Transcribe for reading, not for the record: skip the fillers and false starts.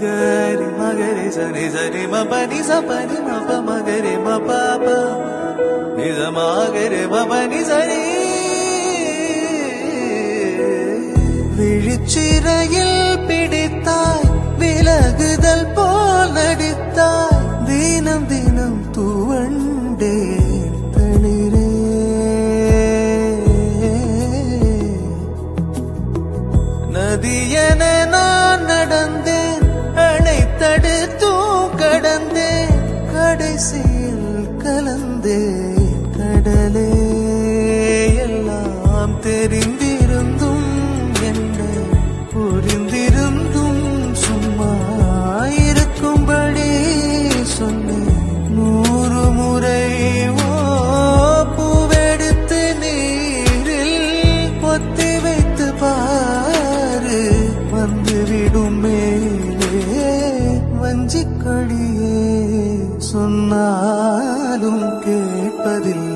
gari magare sani sani ma pani sa pani ma pa magare ma pa pa ni sa magare ma pani sani விழிச்சிறையில் பிடித்தாய் விலகுதல் போல் நடித்தாய் தினம் தினம் தூவண்டே தளிரே நதியென நான் நடந்தேன் அணைத்தடுத்தும் கடந்தேன் கடைசியில் கலந்தேன் கடலே எல்லாம் தெரிந்திருந்தும் என்ன புரிந்திருந்தும் சும்மா இருக்கும்படி சொன்னேன் 100 முறை பூவெடுத்து நீரில் பொத்தி வைத்து பாரு வந்துவிடும் மேலே வஞ்சிக்கொடியே சொன்னாலும் கேட்பதில்லை